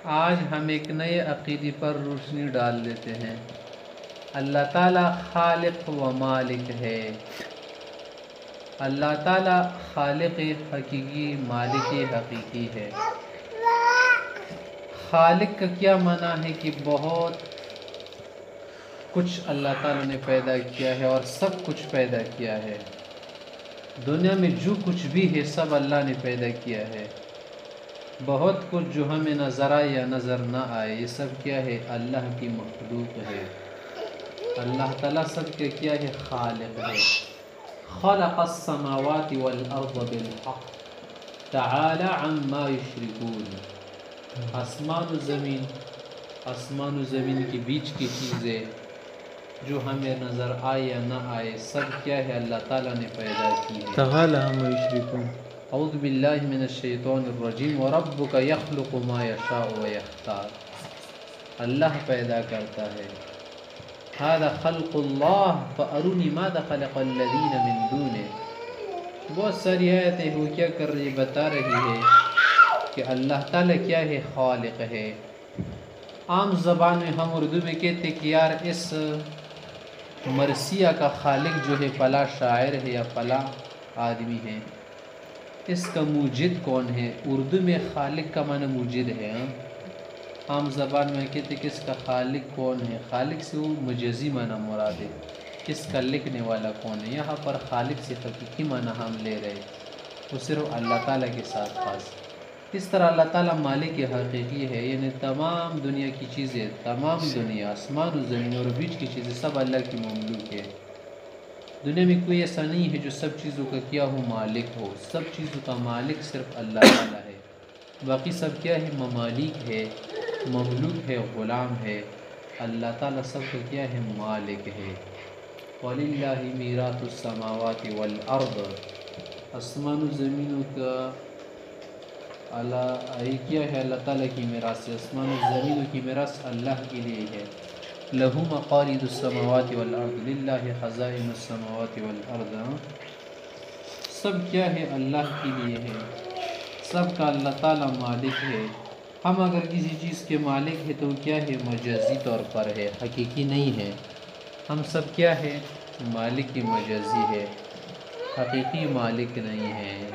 آج ہم ایک نئے عقیدے پر روشنی ڈال دیتے ہیں۔ اللہ تعالیٰ خالق و مالک ہے۔ اللہ تعالیٰ خالق حقیقی، مالک حقیقی ہے۔ خالق کا کیا معنی ہے کہ بہت کچھ اللہ تعالیٰ نے پیدا کیا ہے اور سب کچھ پیدا کیا ہے۔ دنیا میں جو کچھ بھی ہے سب اللہ نے پیدا کیا ہے۔ بہت کچھ جو ہمیں نظر آئے یا نظر نہ آئے یہ سب کیا ہے؟ اللہ کی مخلوق ہے۔ اللہ تعالیٰ سب کے کیا ہے؟ خالق ہے۔ خلق السماوات والارض بالحق تعالی عما یشرکون۔ آسمان و زمین کے بیچ کی چیزیں جو ہمیں نظر آئے یا نہ آئے سب کیا ہے؟ اللہ تعالیٰ نے پیدا کی ہے۔ تعالی عما یشرکون۔ اعوذ باللہ من الشیطان الرجیم وربک یخلق ما یشاء ویختار۔ اللہ پیدا کرتا ہے۔ هذا خلق اللہ فارونی ماذا خلق الذین من دونہ۔ بہت ساری آیتیں وہ کیا کر رہی بتا رہی ہے کہ اللہ تعالیٰ کیا ہے؟ خالق ہے۔ عام زبان میں ہم اردو میں کہتے کہ یار اس مرثیہ کا خالق جو ہے فلاں شاعر ہے یا فلاں آدمی ہے، اس کا موجد کون ہے؟ اردو میں خالق کا معنی موجد ہے۔ عام زبان میں کہتے کہ اس کا خالق کون ہے؟ خالق سے وہ مجازی معنی مراد ہے، اس کا لکھنے والا کون ہے۔ یہاں پر خالق سے حقیقی معنی ہم لے رہے، وہ صرف اللہ تعالیٰ کے ساتھ خاص۔ اس طرح اللہ تعالیٰ مالک حقیقی ہے، یعنی تمام دنیا کی چیزیں، تمام دنیا، آسمان و زمین اور بیچ کی چیزیں سب اللہ کی مملوک ہے۔ دنیا میں کوئی ایسا نہیں ہے جو سب چیزوں کا کیا ہو؟ مالک ہو۔ سب چیزوں کا مالک صرف اللہ تعالیٰ ہے، باقی سب کیا ہے؟ ممالک ہے، مملوک ہے، غلام ہے۔ اللہ تعالیٰ سب کا کیا ہے؟ مالک ہے۔ وَلِلَّهِ مِيرَاثُ السَّمَاوَاتِ وَالْأَرْضِ۔ آسمان و زمینوں کا کیا ہے؟ اللہ تعالیٰ کی میراث ہے۔ آسمان و زمینوں کی میراث اللہ کے لیے ہے۔ لَهُ مَقَالِيدُ السَّمَاوَاتِ وَالْأَرْضِ لِلَّهِ خَزَائِنُ السَّمَاوَاتِ وَالْأَرْضِ۔ سب کیا ہے؟ اللہ کے لیے ہے، سب کا اللہ تعالیٰ مالک ہے۔ ہم اگر کسی چیز کے مالک ہے تو کیا ہے؟ مجازی طور پر ہے، حقیقی نہیں ہے۔ ہم سب کیا ہے؟ مالک کی مجازی ہے، حقیقی مالک نہیں ہے۔